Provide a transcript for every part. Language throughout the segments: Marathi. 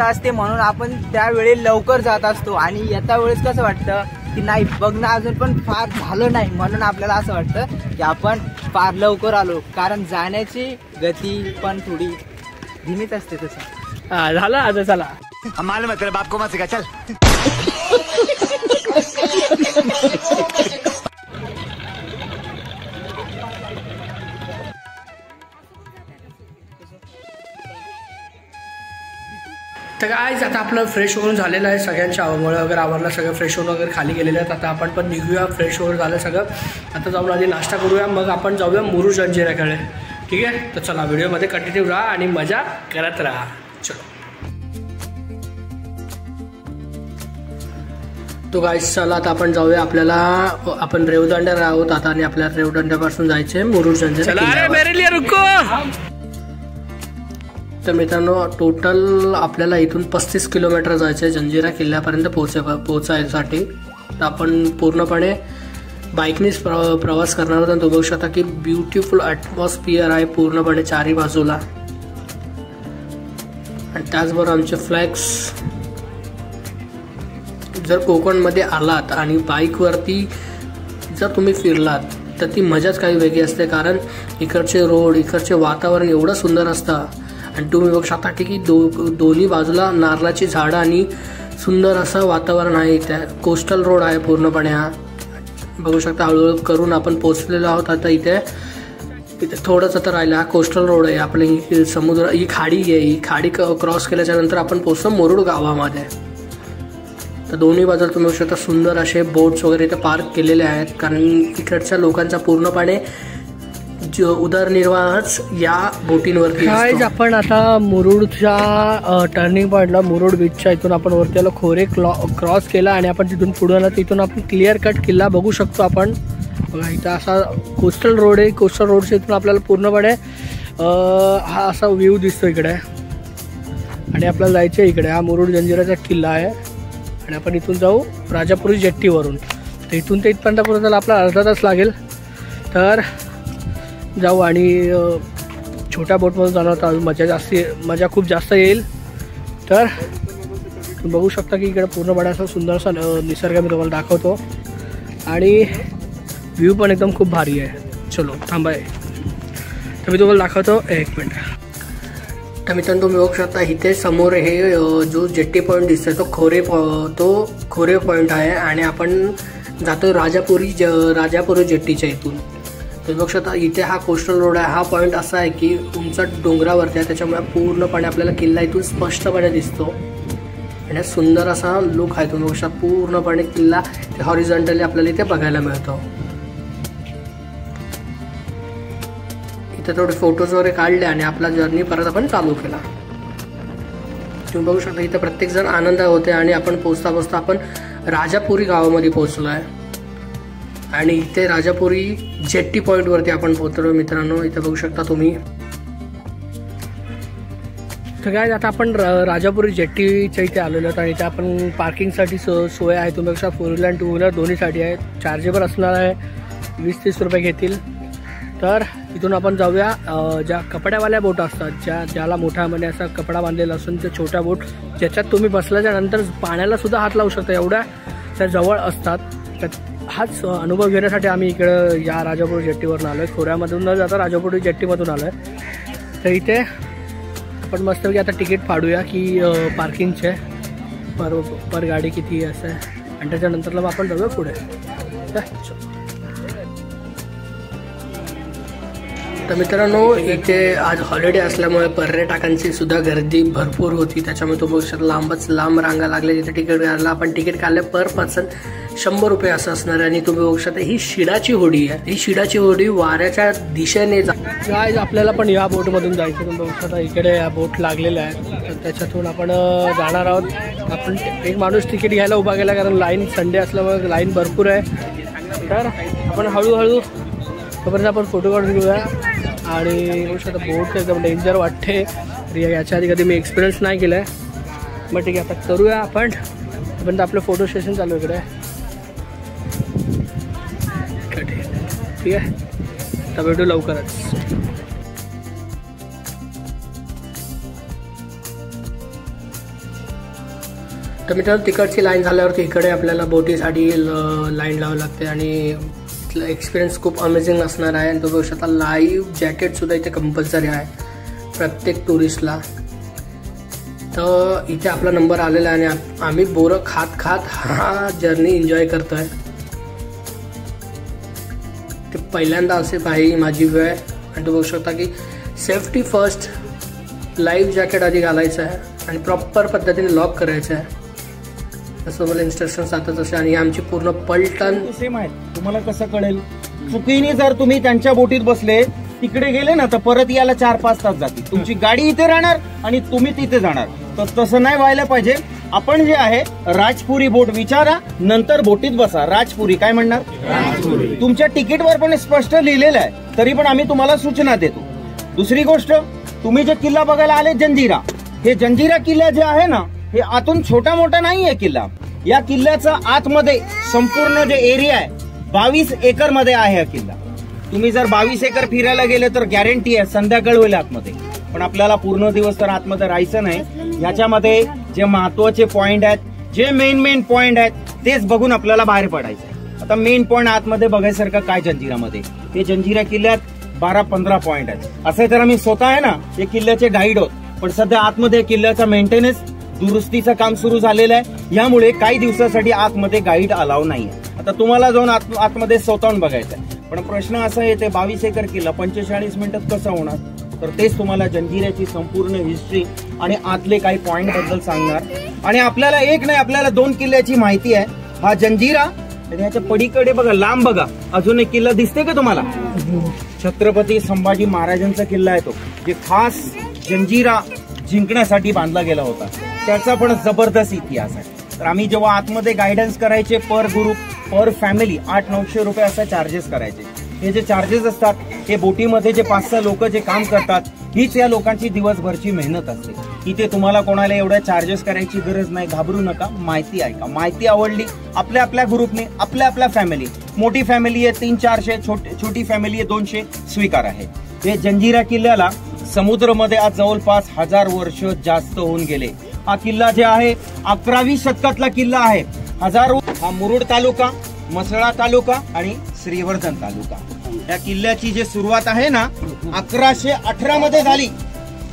शांत असते म्हणून आपण त्यावेळी लवकर जात असतो आणि येता वेळेस कसं वाटतं की नाही बघणं अजून पण फार झालं नाही म्हणून आपल्याला असं वाटतं की आपण फार लवकर आलो, कारण जाण्याची गती पण थोडी धीमीच असते तसं. झालं आता चला मालूम है तेरे बाप को मत सिखा चल. तर गाईज आता आपलं फ्रेश होऊन झालेलं आहे, सगळ्यांच्या आवड वगैरे आवरला, सगळं फ्रेश होऊन वगैरे खाली गेलेले आहेत. आता आपण पण निघूया, फ्रेश वगैरे झालं सगळं. आता जाऊन आधी नाश्ता करूया, मग आपण जाऊया मुरुड जंजिऱ्याकडे. ठीक आहे, तर चला व्हिडिओमध्ये कंटिन्यू राहा आणि मजा करत राहा. चलो तो गाईज चला आता आपण जाऊया. आपण रेवदंड्यावर आहोत आता आणि आपल्याला रेवदंड्यापासून जायचे मुरुड जंजिरा. तर मित्रांनो टोटल आपल्याला इथून 35 किलोमीटर जायचं आहे जंजिरा किल्ल्यापर्यंत पोहोचायसाठी. तर आपण पूर्णपणे बाईकनीच प्रवास करणार आहोत. तुम्ही बघू शकता की ब्युटिफुल ॲटमॉस्फिअर आहे पूर्णपणे चारी बाजूला, आणि त्याचबरोबर आमचे फ्लॅग्स. जर कोकणमध्ये आलात आणि बाईकवरती जर तुम्ही फिरलात तर ती मजाच काही वेगळी असते, कारण इकडचे रोड, इकडचे वातावरण एवढं सुंदर असतं. आणि तुम्ही बघू शकता की दोन्ही बाजूला नारळाची झाडं आणि सुंदर असं वातावरण आहे. त्या कोस्टल रोड आहे पूर्णपणे. हा बघू शकता हळूहळू करून आपण पोचलेलो आहोत. आता इथे थोडंच आता राहिलं. हा कोस्टल रोड आहे आपलं, ही समुद्र, ही खाडी आहे. ही खाडी क्रॉस केल्याच्या नंतर आपण पोचतो मुरुड गावामध्ये. तर दोन्ही बाजूला तुम्ही बघू शकता सुंदर असे बोट्स वगैरे इथे पार्क केलेले आहेत, कारण इकडच्या लोकांचा पूर्णपणे उदरनिर्वाहच या बोटींवरती. आपण आता मुरुडच्या टर्निंग पॉईंटला, मुरुड बीचच्या इथून आपण वरती आलो, खोरे क्रॉस केला आणि आपण तिथून पुढे आला. तिथून आपण क्लिअर कट किल्ला बघू शकतो आपण. बघा इथं असा कोस्टल रोड आहे. कोस्टल रोडच्या इथून आपल्याला पूर्णपणे हा असा व्ह्यू दिसतो इकडे, आणि आपल्याला जायचं इकडे. हा मुरुड जंजिराचा किल्ला आहे आणि आपण इथून जाऊ राजापुरी जेट्टीवरून. तर इथून ते इथपर्यंत पोहोचायला आपला अर्धा तास लागेल. तर जाऊ आणि छोट्या बोटमधून जाणार तर मजा खूप जास्त येईल. तर तुम्ही बघू शकता की इकडे पूर्णपणे असं सुंदरसा निसर्ग मी तुम्हाला दाखवतो आणि व्ह्यू पण एकदम खूप भारी आहे. चलो थांबाय, तर मी तुम्हाला दाखवतो. एक मिनिट. तर मित्रांनो तुम्ही बघू शकता इथे समोर हे जो जेट्टी पॉईंट दिसतोय तो खोरे पॉईंट आहे आणि आपण जातो राजापुरी जेट्टीच्या इथून. तर बघू शकता इथे हा कोस्टल रोड आहे. हा पॉईंट असा आहे की उंच डोंगरावरती आहे, त्याच्यामुळे पूर्णपणे आपल्याला किल्ला इथून स्पष्टपणे दिसतो आणि सुंदर असा लुक आहे. तुम्ही बघू शकता पूर्णपणे किल्ला हॉरिझॉन्टली आपल्याला इथे बघायला मिळतो. इथे थोडे फोटोज वगैरे काढले आणि आपला जर्नी परत आपण चालू केला. तुम्ही बघू शकता इथे प्रत्येक जण आनंद होते आणि आपण पोचता आपण राजापुरी गावामध्ये पोहोचलो आहे आणि इथे राजापुरी जेट्टी पॉईंट वरती आपण पोहोचलो मित्रांनो. इथे बघू शकता तुम्ही. तर काय आता आपण राजापुरी जेट्टीच्या इथे आलेलो आहोत आणि इथे आपण पार्किंगसाठी सोय आहे. तुम्ही बघा 4 व्हीलर आणि 2 व्हीलर दोन्हीसाठी आहे. चार्जेबल असणार आहे, 20-30 रुपये घेतील. तर इथून आपण जाऊया ज्या कपड्यावाल्या बोट असतात, ज्याला मोठ्या म्हणजे असा कपडा बांधलेला असून त्या छोट्या बोट ज्याच्यात तुम्ही बसल्याच्या नंतर पाण्याला सुद्धा हात लावू शकता, एवढ्या त्या जवळ असतात. तर हाच अनुभव घेण्यासाठी आम्ही इकडं या राजापुरी जेट्टीवरून आलो आहे. खोऱ्यामधून न जाता राजापुरी जेट्टीमधून आलो आहे. तर इथे आपण मस्तपैकी आता तिकीट फाडूया की पार्किंगचे पर गाडी किती असं आहे आणि त्याच्यानंतरला आपण जाऊया पुढे. तर मित्रांनो इथे आज हॉलिडे असल्यामुळे पर्यटकांची सुद्धा गर्दी भरपूर होती, त्याच्यामुळे तुम्ही लांब रांगा लागल्या तिथे तिकीट घ्यायला. आपण तिकीट काढले पर पर्सन 100 रुपये असं असणार आहे. आणि तुम्ही बघू शकता ही शिडाची होडी आहे. ही शिडाची होडी वाऱ्याच्या दिशेने जाय. आपल्याला पण या बोटमधून जायचं. तुम्ही बघू शकता इकडे या बोट लागलेल्या आहेत, तर त्याच्यातून आपण जाणार आहोत. आपण एक माणूस तिकीट घ्यायला उभा केला, कारण लाईन संडे असल्यामुळे लाईन भरपूर आहे. तर आपण हळूहळू तोपर्यंत आपण फोटो काढून घेऊया. आणि बघू शकता बोट एकदम डेंजर वाटते. याच्या आधी कधी मी एक्सपिरियन्स नाही केला आहे, मग ठीक आहे आता करूया आपण. तोपर्यंत आपलं फोटो सेशन चालू इकडे. ठीक आहे, तर भेटू लवकरच. तर मित्रांनो तिकडची लाईन झाल्यावरती इकडे आपल्याला बोटीसाठी लाईन लावावी लागते आणि एक्सपिरियन्स खूप अमेझिंग असणार आहे. आणि तो बघू शकता लाईव्ह जॅकेटसुद्धा इथे कंपल्सरी आहे प्रत्येक टुरिस्टला. तर इथे आपला नंबर आलेला आहे आणि आम्ही बोरं खात खात हा जर्नी एन्जॉय करतोय. ते पहिल्यांदा असे भाई माझी वेळ. आणि तो बघू शकता की सेफ्टी फर्स्ट, लाईव्ह जॅकेट आधी घालायचं आहे आणि प्रॉपर पद्धतीने लॉक करायचं आहे. तसं मला इन्स्ट्रक्शन सांगतात तसे. आणि आमची पूर्ण पलटण सेम आहे. तुम्हाला कसं कळेल? चुकीने जर तुम्ही त्यांच्या बोटीत बसले तिकडे गेले ना तर परत यायला 4-5 तास जातील. तुमची गाडी इथे राहणार आणि तुम्ही तिथे जाणार. तर तसं नाही व्हायला पाहिजे. आपण जे आहे राजपुरी बोट विचारा, नंतर बोटीत बसा. राजपुरी काय म्हणणार? तुमच्या तिकीटवर पण स्पष्ट लिहिलेलं आहे, तरी पण आम्ही तुम्हाला सूचना देतो. दुसरी गोष्ट, तुम्ही जे किल्ला बघायला आले जंजिरा, हे जंजिरा किल्ला जे आहे ना हे आतून छोटा मोठा नाही आहे किल्ला. या किल्ल्याचा आतमध्ये संपूर्ण जे एरिया आहे 22 एकर मध्ये आहे हा किल्ला. तुम्ही जर 22 एकर फिरायला गेले तर गॅरंटी आहे संध्याकाळ होईल आतमध्ये. पण आपल्याला पूर्ण दिवस तर आतमध्ये राहायचं नाही. ह्याच्यामध्ये जे महत्वाचे पॉइंट आहेत, जे मेन पॉइंट आहेत तेच बघून आपल्याला बाहेर पडायचं आहे. आता मेन पॉइंट आतमध्ये बघायसारखं काय जंजिरामध्ये, हे जंजिरा किल्ल्यात 12-15 पॉइंट आहेत. असे तर आम्ही स्वतः आहे ना हे किल्ल्याचे गाईड आहोत. पण सध्या आतमध्ये किल्ल्याचा मेंटेनन्स दुरुस्तीचं काम सुरू झालेलं आहे. यामुळे काही दिवसासाठी आतमध्ये गाईड अलाव नाहीये. आता तुम्हाला जाऊन आतमध्ये स्वतःहून बघायचं आहे. पण प्रश्न असा आहे, ते 22 एकर किल्ला 45 मिनिटात कसं होणार? तर तेच तुम्हाला जंजिऱ्याची संपूर्ण हिस्ट्री आणि आतले काही पॉइंट बद्दल सांगणार. आणि आपल्याला एक नाही, आपल्याला 2 किल्ल्याची माहिती आहे. हा जंजिरा आणि ह्याच्या पलीकडे बघा, लांब बघा, अजून एक किल्ला दिसते का तुम्हाला? छत्रपती संभाजी महाराजांचा किल्ला आहे तो, जे खास जंजिरा जिंकण्यासाठी बांधला गेला होता. त्याचा पण जबरदस्त इतिहास आहे. तर आम्ही जेव्हा आतमध्ये गायडन्स करायचे पर ग्रुप पर फॅमिली 800-900 रुपये असा चार्जेस करायचे. हे जे चार्जेस असतात हे बोटीमध्ये जे 5-6 लोक जे काम करतात हीच या लोकांची दिवसभरची मेहनत असते. इथे तुम्हाला कोणाला एवढ्या चार्जेस करायची गरज नाही. घाबरू नका. माहिती आहे का? माहिती आवडली आपल्या आपल्या ग्रुपने, आपल्या फॅमिली, मोठी फॅमिली आहे 300-400, छोटी फॅमिली आहे 200, स्वीकार आहे. हे जंजिरा किल्ल्याला समुद्रामध्ये आज जवळपास 1000 वर्ष जास्त होऊन गेले. हा किल्ला जे आहे 11वी शतकातला किल्ला आहे. हा मुरुड तालुका, म्हसळा तालुका आणि श्रीवर्धन तालुका. या किल्ल्याची जी सुरुवात आहे ना 1118 मध्ये झाली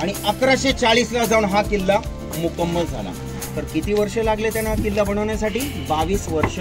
आणि 1140 ला जाऊन हा किल्ला मुकम्मल झाला. तर किती वर्ष लागले त्यांना किल्ला बनवण्यासाठी? 22 वर्ष.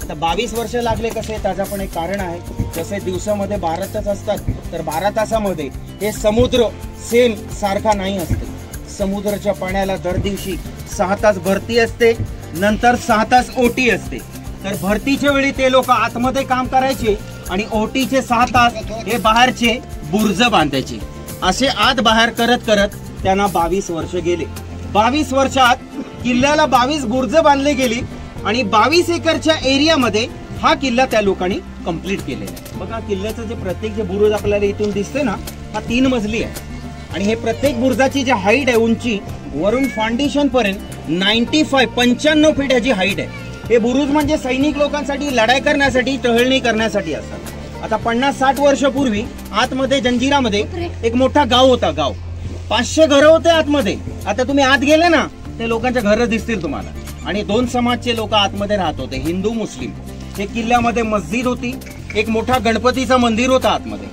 आता 22 वर्ष लागले कसे? त्याचं पण एक कारण आहे. जसे दिवसामध्ये 12 तास असतात तर 12 तासामध्ये हे समुद्र सेम सारखा नाही असते. समुद्राच्या पाण्याला दर दिवशी 6 तास भरती असते, नंतर 6 तास ओटी असते. तर भरतीच्या वेळी ते लोक आतमध्ये काम करायचे आणि ओटीचे 6 तास हे बाहेरचे बुर्ज बांधायचे. असे आत बाहेर करत करत त्यांना 22 वर्ष गेले. 22 वर्षात किल्ल्याला 22 बुर्ज बांधले गेली आणि 22 एकरच्या एरियामध्ये हा किल्ला त्या लोकांनी कंप्लीट केलेला आहे. बघा, किल्ल्याचं जे प्रत्येक जे बुरुज आपल्याला इथून दिसते ना हा 3 मजली आहे. आणि हे प्रत्येक बुर्जाची जी हाईट आहे, उंची वरून फाउंडेशन पर्यंत 95 फीट ह्याची हाईट आहे. हे बुरुज म्हणजे सैनिक लोकांसाठी लढाई करण्यासाठी, टहळणी करण्यासाठी असतात. आता 50-60 वर्षापूर्वी आतमध्ये जंजिरामध्ये एक मोठा गाव होता. गाव 500 घरं होते आतमध्ये. आता तुम्ही आत गेले ना ते लोकांच्या घरं दिसतील तुम्हाला. आणि 2 समाजचे लोक आतमध्ये राहत होते, हिंदू मुस्लिम. हे किल्ल्यामध्ये मस्जिद होती, एक मोठा गणपतीचं मंदिर होतं आतमध्ये.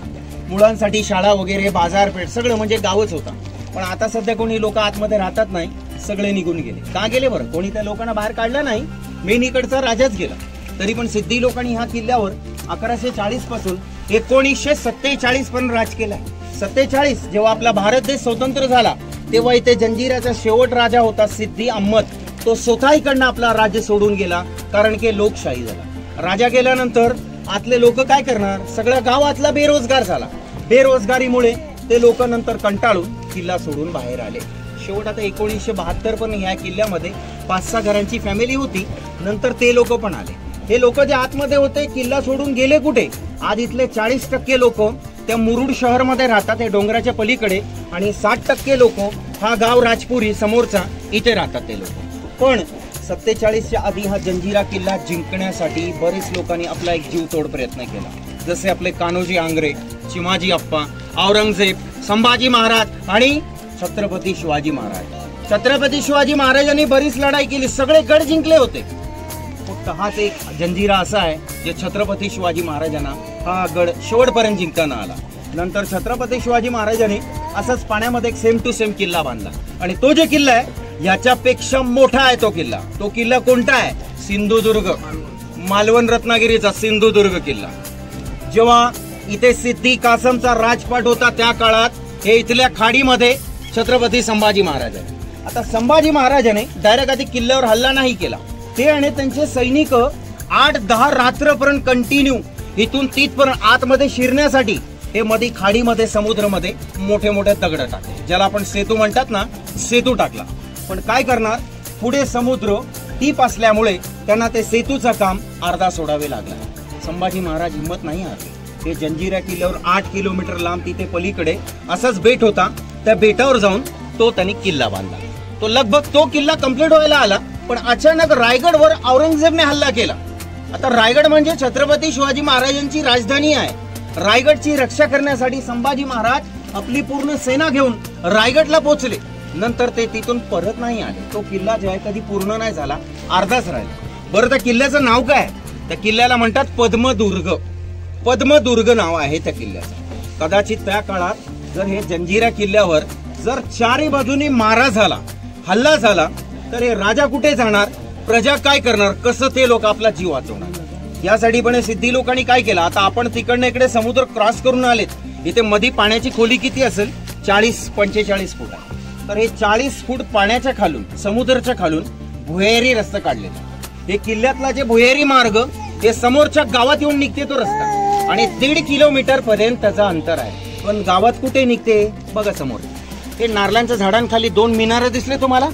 मुलांसाठी शाळा वगैरे, बाजारपेठ सगळं म्हणजे गावच होता. पण आता सध्या कोणी लोक आतमध्ये राहतात नाही, सगळे निघून गेले. का गेले बरं? कोणी त्या लोकांना बाहेर काढलं नाही. मेन इकडचा राजाच गेला. तरी पण सिद्धी लोकांनी ह्या किल्ल्यावर 1140 पासून 1947 पण राज केलाय. 47 जेव्हा आपला भारत देश स्वतंत्र झाला तेव्हा इथे जंजिराचा शेवट राजा होता सिद्धी अहमद. तो स्वतः इकडनं आपला राज्य सोडून गेला कारण की लोकशाही झाला. राजा गेल्यानंतर आतले लोक काय करणार? सगळ्या गावातला बेरोजगार झाला. बेरोजगारीमुळे ते लोक नंतर कंटाळून किल्ला सोडून बाहेर आले. शेवट आता 1972 पण ह्या किल्ल्यामध्ये 5-6 घरांची फॅमिली होती. नंतर ते लोक पण आले. हे लोक जे आतमध्ये होते किल्ला सोडून गेले कुठे? आज इथले 40% लोक त्या मुरुड शहरमध्ये राहतात, हे डोंगराच्या पलीकडे. आणि 60% लोक हा गाव राजपुरी समोरचा इथे राहतात ते लोक. पण 47च्या आधी हा जंजिरा किल्ला जिंकण्यासाठी बरेच लोकांनी आपला एक जीवतोड प्रयत्न केला. जसे आपले कान्होजी आंग्रे, चिमाजी अप्पा, औरंगजेब, संभाजी महाराज आणि छत्रपती शिवाजी महाराज. छत्रपती शिवाजी महाराजांनी बरीच लढाई केली, सगळे गड जिंकले होते. फक्त हाच एक जंजिरा असा आहे जे छत्रपती शिवाजी महाराजांना हा गड शेवटपर्यंत जिंकताना आला. नंतर छत्रपती शिवाजी महाराजांनी असाच पाण्यामध्ये एक सेम टू सेम किल्ला बांधला आणि तो जो किल्ला आहे याच्यापेक्षा मोठा आहे तो किल्ला. तो किल्ला कोणता आहे? सिंधुदुर्ग, मालवण रत्नागिरीचा सिंधुदुर्ग किल्ला. जेव्हा इथे सिद्धी कासमचा राजपाट होता त्या काळात हे इथल्या खाडीमध्ये छत्रपती संभाजी महाराज आहे. आता संभाजी महाराजांनी डायरेक्ट आधी किल्ल्यावर हल्ला नाही केला. ते आणि त्यांचे सैनिक 8-10 रात्रपर्यंत कंटिन्यू इथून तिथपर्यंत आतमध्ये शिरण्यासाठी हे मध्ये खाडीमध्ये समुद्रामध्ये मोठे मोठे दगड टाकले, ज्याला आपण सेतू म्हणतात ना, सेतू टाकला. पण काय करणार, पुढे समुद्र टीप असल्यामुळे त्यांना ते सेतूचं काम अर्धा सोडावे लागला. संभाजी महाराज हिंमत नाही हारले. ते जंजिरा किल्ल्यावर 8 किलोमीटर लांब तिथे पलीकडे असाच बेट होता, त्या बेटावर जाऊन तो त्यांनी किल्ला बांधला. तो लगभग तो किल्ला कंप्लीट व्हायला आला, पण अचानक रायगडवर औरंगजेबने हल्ला केला. आता रायगड म्हणजे छत्रपती शिवाजी महाराजांची राजधानी आहे. रायगडची रक्षा करण्यासाठी संभाजी महाराज आपली पूर्ण सेना घेऊन रायगडला पोहोचले. नंतर ते तिथून परत नाही आले. तो किल्ला जो आहे कधी पूर्ण नाही झाला, अर्धाच राहिला. बरं, त्या किल्ल्याचं नाव काय? त्या किल्ल्याला म्हणतात पद्मदुर्ग. पद्मदुर्ग नाव आहे त्या किल्ल्याचं. कदाचित त्या काळात जर हे जंजिरा किल्ल्यावर जर चारही बाजूनी मारा झाला, हल्ला झाला, तर हे राजा कुठे जाणार, प्रजा काय करणार, कसं ते लोक आपला जीव वाचवणार. यासाठी पण सिद्धी लोकांनी काय केलं, आता आपण तिकडनं इकडे समुद्र क्रॉस करून आलेत. इथे मध्ये पाण्याची खोली किती असेल? 40-45 फूट आहे. तर हे 40 फूट पाण्याच्या खालून, समुद्राच्या खालून भुयारी रस्ता काढलेला. हे किल्ल्यातला जे भुयारी मार्ग हे समोरच्या गावात येऊन निघते तो रस्ता आणि 1.5 किलोमीटर पर्यंत त्याचा अंतर आहे. पण गावात कुठे निघते बघा, समोर हे नारळांच्या झाडांखाली 2 मिनारं दिसले तुम्हाला,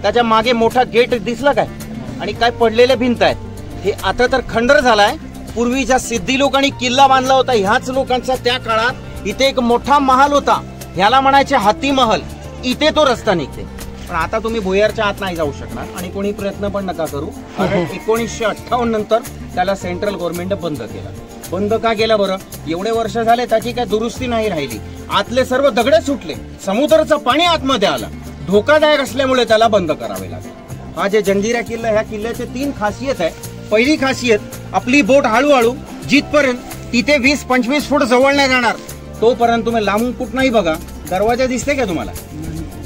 त्याच्या मागे मोठा गेट दिसला काय, आणि काय पडलेल्या भिंत आहेत. हे आता तर खंडर झालाय. पूर्वी ज्या सिद्धी लोकांनी किल्ला बांधला होता ह्याच लोकांचा त्या काळात इथे एक मोठा महाल होता, ह्याला म्हणायचे हाती महल. इथे तो रस्ता निघते. पण आता तुम्ही भुयारच्या आत नाही जाऊ शकणार आणि कोणी प्रयत्न पण नका करू. 1958 नंतर त्याला सेंट्रल गव्हर्नमेंट बंद केला. बंद का केला बरं? एवढे वर्ष झाले त्याची काय दुरुस्ती नाही राहिली. आतले सर्व दगडे सुटले, समुद्राचं पाणी आतमध्ये आलं, धोकादायक असल्यामुळे त्याला बंद करावे लागले. हा जे जंजिरा किल्ला, ह्या किल्ल्याचे 3 खासियत आहे. पहिली खासियत, आपली बोट हळूहळू जिथपर्यंत तिथे 20-25 फूट जवळ नाही जाणार तोपर्यंत तुम्ही लांबून कुठ नाही बघा. दरवाजा दिसते का तुम्हाला?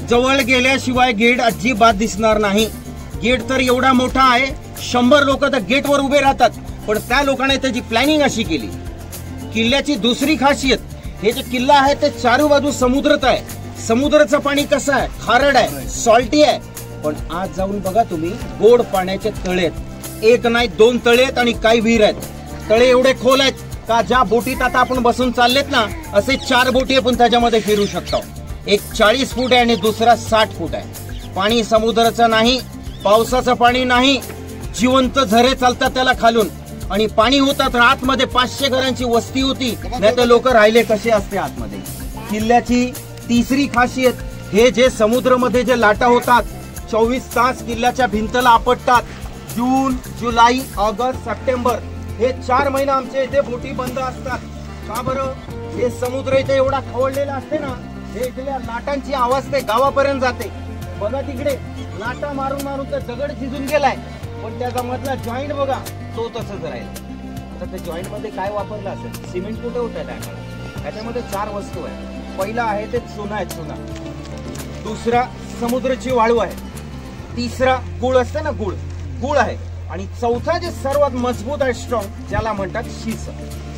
जवळ गेल्याशिवाय गेट अजिबात दिसणार नाही. गेट तर एवढा मोठा आहे, 100 लोक त्या गेटवर उभे राहतात. पण त्या लोकांनी त्याची प्लॅनिंग अशी केली. किल्ल्याची दुसरी खासियत, हे जे किल्ला आहे ते चारू बाजू समुद्रात आहे. समुद्राचं पाणी कसं आहे? खारट आहे, सॉल्टी आहे. पण आज जाऊन बघा तुम्ही, गोड पाण्याचे तळे आहेत. 1 नाही 2 तळे आहेत आणि काही विहीर आहेत. तळे एवढे खोल आहेत का ज्या बोटीत आता आपण बसून चाललेत ना, असे 4 बोटी आपण त्याच्यामध्ये फिरू शकतो. एक 40 फूट आहे आणि दुसरा 60 फूट आहे. पाणी समुद्राचं नाही, पावसाचं पाणी नाही, जिवंत झरे चालतात त्याला खालून. आणि पाणी होतं तर आतमध्ये 500 घरांची वस्ती होती, नाही तर लोक राहिले कसे असते आतमध्ये. किल्ल्याची तिसरी खासियत, हे जे समुद्रामध्ये जे लाटा होतात 24 तास किल्ल्याच्या भिंतला आपटतात. जून, जुलै, ऑगस्ट, सप्टेंबर हे 4 महिने आमच्या इथे बोटी बंद असतात. का बरं? हे समुद्र इथे एवढा खवळलेला असते ना, हे इथल्या लाटांची आवाज ते गावापर्यंत जाते. बघा तिकडे लाटा मारून मारून तर दगड शिजून गेलाय, पण त्याचा मधला जॉईंट बघा तो तसंच राहील. आता त्या जॉईंट मध्ये काय वापरलं असेल? सिमेंट कुठे होतं त्या काळात? त्याच्यामध्ये 4 वस्तू आहे. पहिला आहे ते चुना आहे, चुना. दुसरा समुद्राची वाळू आहे. तिसरा गुळ असते ना, गुळ आहे. आणि चौथा जे सर्वात मजबूत आहे, स्ट्रॉंग, ज्याला म्हणतात शिस.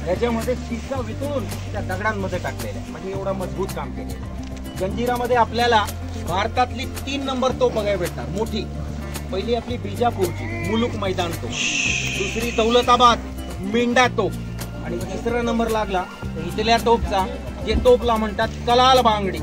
त्याच्यामध्ये शिसा वितळून त्या दगडांमध्ये टाकलेल्या, म्हणजे एवढा मजबूत काम केले. जंजिरामध्ये आपल्याला भारतातली 3 नंबर तोप बघायला भेटणार, मोठी. पहिली आपली बिजापूरची मुलुक मैदान तोप, दुसरी दौलताबाद मेंढा तोप, आणि 3रा नंबर लागला इथल्या तोपचा, जे तोपला म्हणतात कलाल बांगडी.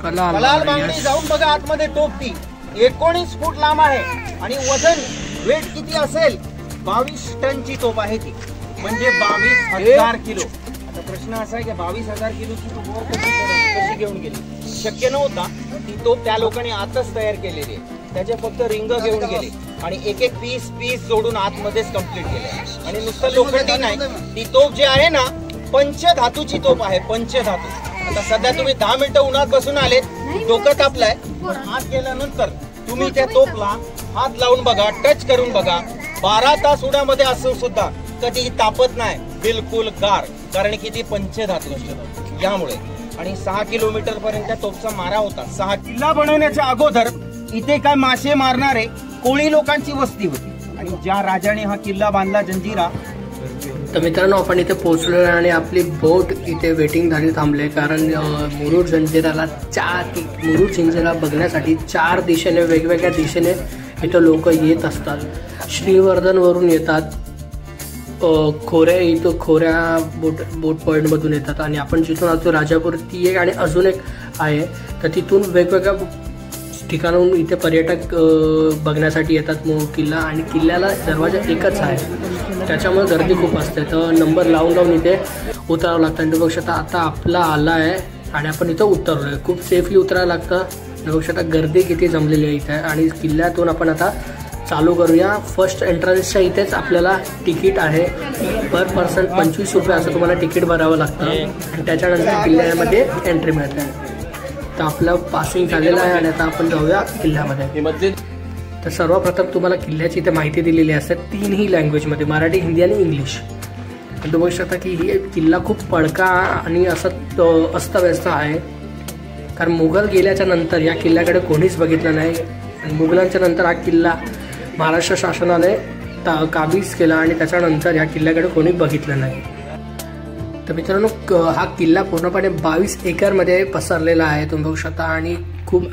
कलाल बांगडी जाऊन बघा आतमध्ये तोप. ती 19 फूट लांब आहे आणि वजन वेट किती असेल? 22 टनची तोप आहे ती, म्हणजे 22,000 किलो. आता प्रश्न असा आहे की 22,000 किलोची तोप कशी घेऊन गेली? शक्य नव्हता. ती तोप त्या लोकांनी आतच तयार केलेली आहे. त्याचे फक्त रिंग घेऊन गेले आणि एक पीस जोडून आतमध्येच कम्प्लीट केले. आणि नुसतं लोखंडी नाही, ती तोप जी आहे ना, पंचधातूची तोप आहे. पंचधातू आता सध्या तुम्ही 10 मिनिटं उन्हात बसून आलेत, डोकं तापलंय, पण आत गेल्यानंतर तुम्ही त्या तोफला हात लावून बघा, टच करून बघा. 12 तास उन्हामध्ये असून सुद्धा कधीही तापत नाही, बिलकुल गार. कारण की ती पंचधातू असते यामुळे. आणि 6 किलोमीटर पर्यंत त्या तोफचा मारा होता. 6 किल्ला बनवण्याच्या अगोदर इथे काय मासे मारणारे कोळी लोकांची वस्ती होती. आणि ज्या राजाने हा किल्ला बांधला जंजिरा. तर मित्रांनो, आपण इथे पोहोचलो आणि आपली बोट इथे वेटिंग झाली, थांबले. कारण मुरुड जंजिरा बघण्यासाठी 4 दिशेने, वेगवेगळ्या दिशेने इथं लोक येत असतात. श्रीवर्धनवरून येतात, खोऱ्या बोट पॉईंटमधून येतात. आणि आपण जिथून आलो राजापूर ती एक आणि अजून एक आहे. तर तिथून वेगवेगळ्या ठिकाणाहून इथे पर्यटक बघण्यासाठी येतात किल्ला. आणि किल्ल्याला दरवाजा एकच आहे, त्याच्यामुळे गर्दी खूप असते. तर नंबर लावून इथे उतरावं लागतं. आणि बघू शकता आता आपला आला आहे आणि आपण इथं उतरलो आहे. खूप सेफली उतरावं लागतं. बघू शकता गर्दी किती जमलेली आहे इथे. आणि किल्ल्यातून आपण आता चालू करूया. फर्स्ट एंट्रन्सच्या इथेच आपल्याला तिकीट आहे, पर पर्सन 25 रुपये असं तुम्हाला तिकीट भरावं लागतं. आणि त्याच्यानंतर किल्ल्यामध्ये एंट्री मिळते. तर आपलं पासिंग झालेलं आहे आणि आता आपण जाऊया किल्ल्यामध्ये. तर सर्वप्रथम तुम्हाला किल्ल्याची इथे माहिती दिलेली असते 3ही लँग्वेजमध्ये, मराठी, हिंदी आणि इंग्लिश. आणि तुम्ही बघू शकता की ही किल्ला खूप पडका आणि असं अस्तव्यस्त आहे. कारण मुघल गेल्याच्या नंतर या किल्ल्याकडे कोणीच बघितलं नाही. आणि मुघलांच्या नंतर हा किल्ला महाराष्ट्र शासनाने काबीज केला आणि त्याच्यानंतर या किल्ल्याकडे कोणी बघितलं नाही. तर मित्रांनो, हा किल्ला पूर्णपणे 22 एकरमध्ये पसरलेला आहे, तुम्ही बघू शकता. आणि खूप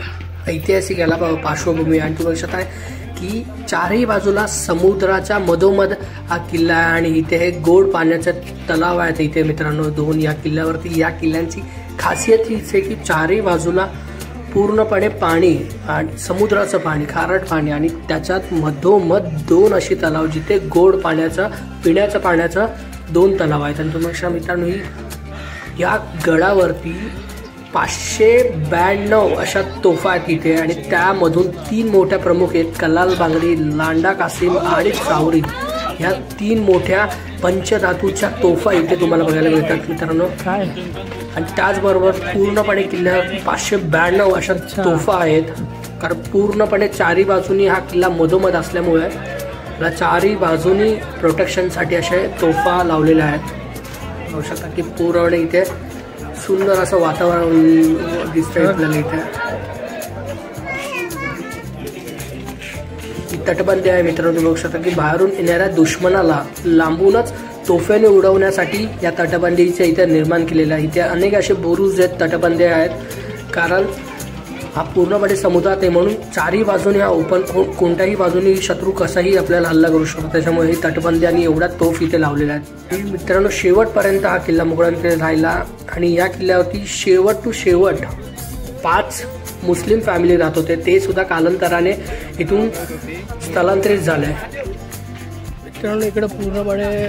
ऐतिहासिक याला पार्श्वभूमी. आणि तुम्ही बघू शकता की 4ही बाजूला समुद्राच्या मधोमध हा किल्ला आहे. आणि इथे हे गोड पाण्याचे तलाव आहेत इथे मित्रांनो 2 या किल्ल्यावरती. या किल्ल्यांची खासियत हीच आहे की 4ही बाजूला पूर्णपणे पाणी आणि समुद्राचं पाणी, खारट पाणी. आणि त्याच्यात मधोमध 2 अशी तलाव जिथे गोड पाण्याचं, पिण्याचं पाण्याचं 2 तलाव आहेत. आणि तुम्ही मित्रांनो, या गडावरती 592 अशा तोफा आहेत इथे. आणि त्यामधून 3 मोठ्या प्रमुख आहेत, कलाल बांगडी, लांडा कासिम आणि चावरी. ह्या 3 मोठ्या पंचधातूच्या तोफा इथे तुम्हाला बघायला मिळतात मित्रांनो. काय आणि त्याचबरोबर पूर्णपणे किल्ल्यावर 592 अशा तोफा आहेत. कारण पूर्णपणे 4ही बाजूनी हा किल्ला मधोमध असल्यामुळे या 4ही बाजूनी प्रोटेक्शनसाठी असे तोफा लावलेल्या आहेत. बघू शकता की पूर्ण इथे सुंदर असं वातावरण दिसतंय आपल्याला. इथे तटबंदी आहे मित्रांनो. बघू शकता की बाहेरून येणाऱ्या दुश्मनाला लांबूनच तोफ्याने उडवण्यासाठी या तटबंदीचे इथे निर्माण केलेलं आहे. इथे अनेक असे बुरुज आहेत, तटबंदी आहेत. कारण हा पूर्णपणे समुद्रात आहे म्हणून 4ही बाजूने हा ओपन, कोणत्याही बाजूने शत्रू कसाही आपल्याला हल्ला करू शकतो. त्याच्यामुळे ही तटबंदी आणि एवढा तोफ इथे लावलेला आहे. मित्रांनो, शेवटपर्यंत हा किल्ला मुघलांकडे राहिला. आणि या किल्ल्यावरती शेवट टू शेवट 5 मुस्लिम फॅमिली राहत होते. ते सुद्धा कालांतराने इथून स्थलांतरित झाले. मित्रांनो, इकडे पूर्णपणे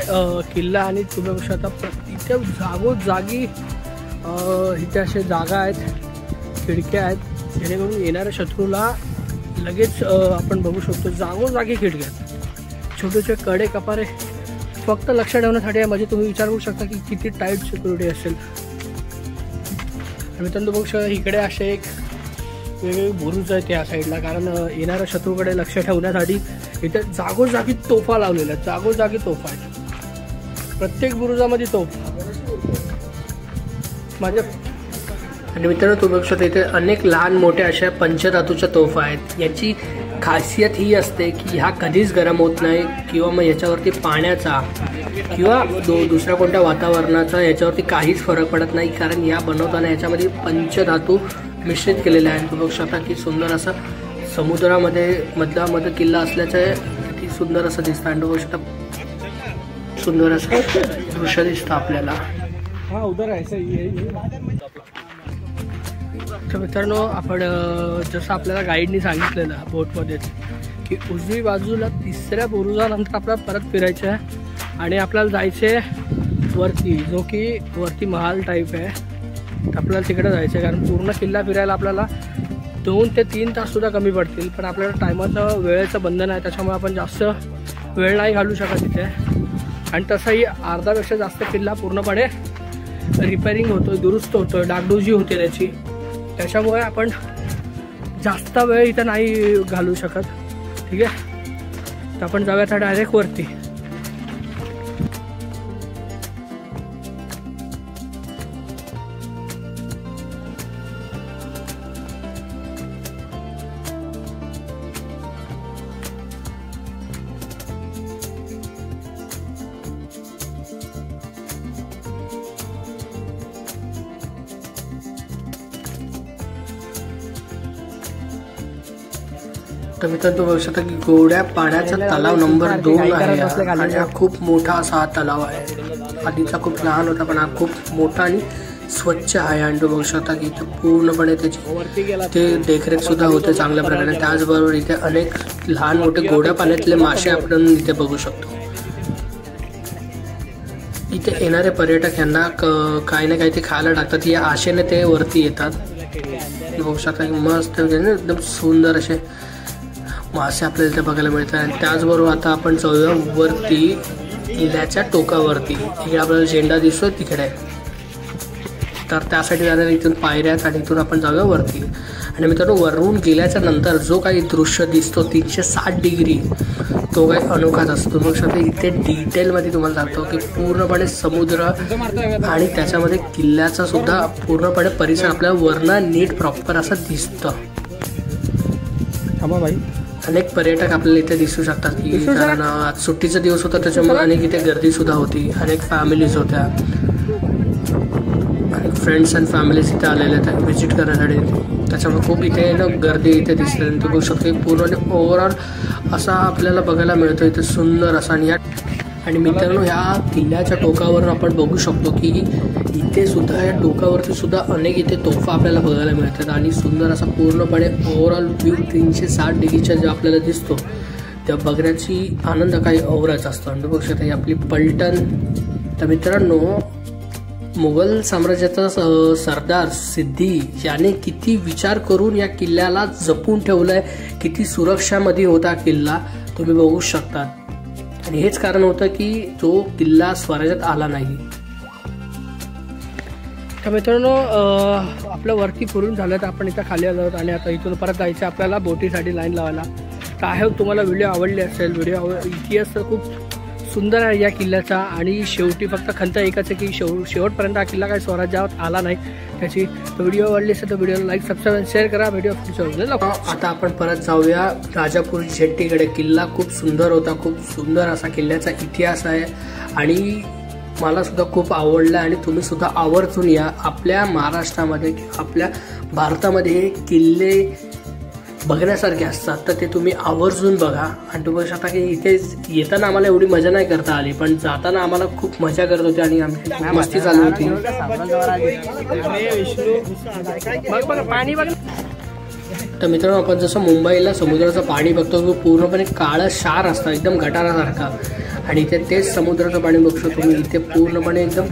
किल्ला आणि तुम्ही बघू शकता इथे जागोजागी इथे असे जागा आहेत, खिडक्या आहेत, जेणेकरून येणाऱ्या शत्रूला लगेच आपण बघू शकतो. जागोजागी खिडक्या आहेत, छोटे छोटे कडे कपारे फक्त लक्ष ठेवण्यासाठी आहे. म्हणजे तुम्ही विचार करू शकता की किती टाईट सिक्युरिटी असेल. मित्रांनो, बघू शकता इकडे असे एक वेगवेगळे बुरुज आहेत या साईडला. कारण येणाऱ्या शत्रूकडे लक्ष ठेवण्यासाठी इथे जागोजागी तोफा लावलेल्या आहेत, जागोजागी तोफा आहेत. प्रत्येक बुरुजामध्ये तोफ माझ्या. आणि मित्रांनो, तुम्ही बघू शकता इथे अनेक लहान मोठ्या अशा पंचधातूच्या तोफा आहेत. याची खासियत ही असते की ह्या कधीच गरम होत नाही किंवा मग याच्यावरती पाण्याचा किंवा दुसऱ्या कोणत्या वातावरणाचा याच्यावरती काहीच फरक पडत नाही. कारण या बनवताना याच्यामध्ये पंचधातू मिश्रित केलेले आहे. तुम्ही बघू शकता की सुंदर असं समुद्रामध्ये मधल्यामध्ये किल्ला असल्याचं किती सुंदर असं दिसतं. आणि बघू शकता सुंदर असं दृश्य दिसतं आपल्याला. हा उधर आहे. तर मित्रांनो, आपण जसं आपल्याला गाईडनी सांगितलेलं बोटमध्ये की उजवी बाजूला 3ऱ्या बुरुजानंतर आपल्याला परत फिरायचं आहे आणि आपल्याला जायचं आहे वरती, जो की वरती महाल टाईप आहे. तर आपल्याला तिकडे जायचं आहे. कारण पूर्ण किल्ला फिरायला आपल्याला 2 ते 3 ताससुद्धा कमी पडतील. पण आपल्याला टायमाचं वेळेचं बंधन आहे, त्याच्यामुळे आपण जास्त वेळ नाही घालवू शकत तिथे. आणि तसंही अर्धापेक्षा जास्त किल्ला पूर्णपणे रिपेअरिंग होतोय, दुरुस्त होतोय, डागडुजी होते त्याची, त्याच्यामुळे आपण जास्त वेळ इथं नाही घालू शकत. ठीक आहे, तर आपण जाऊया आता डायरेक्ट वरती. तर मित्रांनो बघू शकता की गोड्या पाण्याचा तलाव नंबर 2 आहे आणि हा खूप मोठा असा हा तलाव आहे. आधीचा खूप लहान होता पण हा खूप मोठा आणि स्वच्छ आहे. आणि तो बघू शकता की इथे पूर्णपणे त्याची ते देखरेख सुद्धा होते चांगल्या प्रकारे. त्याचबरोबर इथे अनेक लहान मोठे गोड्या पाण्यातले मासे आपण इथे बघू शकतो. इथे येणारे पर्यटक यांना काही ना काही ते खायला टाकतात, या आशेने ते वरती येतात. बघू शकता की मस्त एकदम सुंदर असे मासे आपल्याला इथे बघायला मिळतात. आणि त्याचबरोबर आता आपण जाऊया वरती किल्ल्याच्या टोकावरती. इकडे आपल्याला झेंडा दिसतो तिकडे, तर त्यासाठी जाणारे इथून पायऱ्या आहेत आणि इथून आपण जाऊया वरती. आणि मित्रांनो वरून गेल्याच्या नंतर जो काही दृश्य दिसतो 360 डिग्री तो काही अनोखाच असतो. मग शकता इथे डिटेलमध्ये तुम्हाला सांगतो की पूर्णपणे समुद्र आणि त्याच्यामध्ये किल्ल्याचा सुद्धा पूर्णपणे परिसर आपल्याला वरनं नीट प्रॉपर असं दिसतं. थांबा भाई, अनेक पर्यटक आपल्याला इथे दिसू शकतात की कारण आज सुट्टीचा दिवस होता त्याच्यामुळे अनेक इथे गर्दी सुद्धा होती. अनेक फॅमिलीज होत्या, अनेक फ्रेंड्स अँड फॅमिलीज इथे आलेले आहेत व्हिजिट करण्यासाठी. त्याच्यामुळे खूप इथे गर्दी इथे दिसते. आणि ते बघू शकतो पूर्ण ओव्हरऑल असा आपल्याला बघायला मिळतो इथे सुंदर असा. आणि मित्रांनो ह्या किल्ल्याच्या टोकावर आपण बघू शकतो की इथे सुद्धा या टोकावरती सुद्धा अनेक इथे तोफा आपल्याला बघायला मिळतात. आणि सुंदर असा पूर्णपणे ओव्हरऑल व्ह्यू 360 डिग्रीच्या जो आपल्याला दिसतो त्या बघण्याची आनंद काही औरच असतो. आणि बघू शकता ही आपली पलटण. तर मित्रांनो मुघल साम्राज्याचा सरदार सिद्दी याने किती विचार करून या किल्ल्याला जपून ठेवलंय, किती सुरक्षामध्ये होता किल्ला तुम्ही बघू शकता. आणि हेच कारण होतं की तो किल्ला स्वराज्यात आला नाही. तर मित्रांनो आपलं वरती फिरून झालं तर आपण इथं खाली आलो आणि आता इथून परत जायचं आपल्याला बोटीसाठी लाईन लावायला. तर आहे तुम्हाला व्हिडिओ आवडली असेल. व्हिडिओ इतिहास तर खूप सुंदर आहे या किल्ल्याचा. आणि शेवटी फक्त खंत एकच आहे की शेवटपर्यंत हा किल्ला काही स्वराज्यात आला नाही त्याची. व्हिडिओ आवडली असेल तर व्हिडिओला लाईक सबस्क्राईब शेअर करा. व्हिडिओ आता आपण परत जाऊया राजापूर जेट्टीकडे. किल्ला खूप सुंदर होता, खूप सुंदर असा किल्ल्याचा इतिहास आहे आणि मला सुद्धा खूप आवडला. आणि तुम्ही सुद्धा आवर्जून या. आपल्या महाराष्ट्रामध्ये आपल्या भारतामध्ये हे किल्ले बघण्यासारखे असतात तर ते तुम्ही आवर्जून बघा. आणि तुम्ही बघू शकता की इथे येताना आम्हाला एवढी मजा नाही करता आली पण जाताना आम्हाला खूप मजा करत होती आणि आमची मस्ती चालू होती. पाणी बघ. तर मित्रांनो आपण जसं मुंबईला समुद्राचं पाणी बघतो पूर्णपणे काळं क्षार असतं एकदम गटारासारखा. आणि इथे तेच समुद्राचं पाणी बघू शकतो तुम्ही. इथे पूर्णपणे एकदम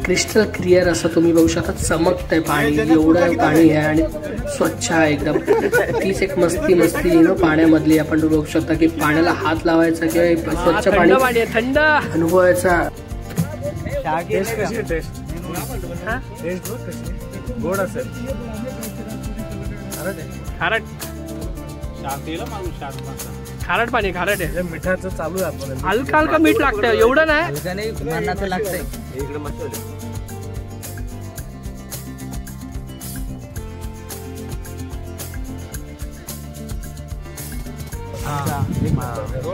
क्रिस्टल क्लिअर असं तुम्ही बघू शकता, चमकतंय पाणी. एवढं पाणी आहे आणि स्वच्छ आहे एकदम. तीच एक मस्ती पाण्यामधली. आपण बघू शकता की पाण्याला हात लावायचा किंवा स्वच्छ पाणी थंड अनुभवायचा. गोड असेल खारट पाणी, खारट आहे. मिठाचं चालू आहे आपण. हलका हलका मीठ लागतं, एवढं नाही. हलका नाही, मरणाचं लागतंय. इकडे मस्त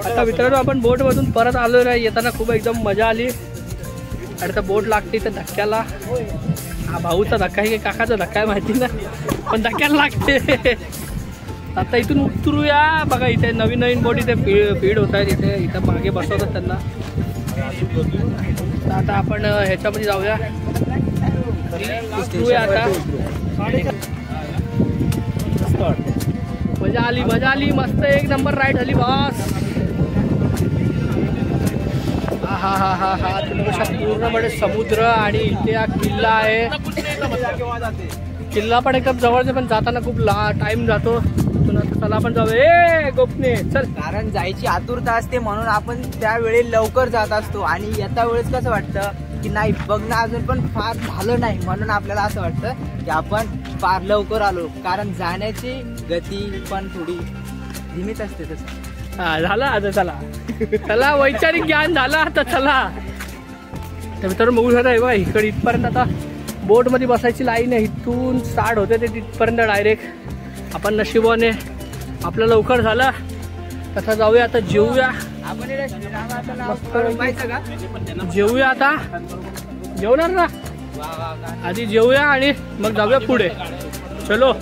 आता मित्रांनो आपण बोट मधून परत आलो नाही. येताना खूप एकदम मजा आली. आणि तर बोट लागते तर धक्क्याला. हा भाऊचा धक्का आहे की काकाचा धक्का आहे माहिती नाही पण धक्क्याला लागते. आता इथून उतरूया. बघा इथे नवीन नवीन बोट इथे फीड होत आहेत. इथं मागे बसवतात त्यांना. आता आपण ह्याच्यामध्ये जाऊया. उतरूया आता. मजा आली मस्त एक नंबर राईड झाली बॉस. हा पूर्णपणे समुद्र आणि इथे हा किल्ला आहे. किल्ला पण एकदम जवळच पण जाताना खूप टाइम जातो. चला आपण जाऊ गोपने चल. कारण जायची आतुरता असते म्हणून आपण त्यावेळी लवकर जात असतो. आणि येता वेळेस कसं वाटतं की नाही बघणं अजून पण फार झालं नाही, म्हणून आपल्याला असं वाटतं की आपण फार लवकर आलो, कारण जाण्याची गती पण थोडी धीमीच असते तसं. हा झाला आता, चला चला वैचारिक ज्ञान झालं आता, चला. तर मित्रांनो बघू शकता बघा इकडे इथपर्यंत आता बोटमध्ये बसायची लाईन आहे, इथून स्टार्ट होते ते तिथपर्यंत डायरेक्ट. आपण नशिबाने आपलं लवकर झालं. तसा जाऊया आता, जेवूया. आपण इकडे श्रीरामाचं नाव करून पाहायचं का? जेवूया आता, जेवणार ना आधी जेवूया आणि मग जाऊया पुढे. चलो.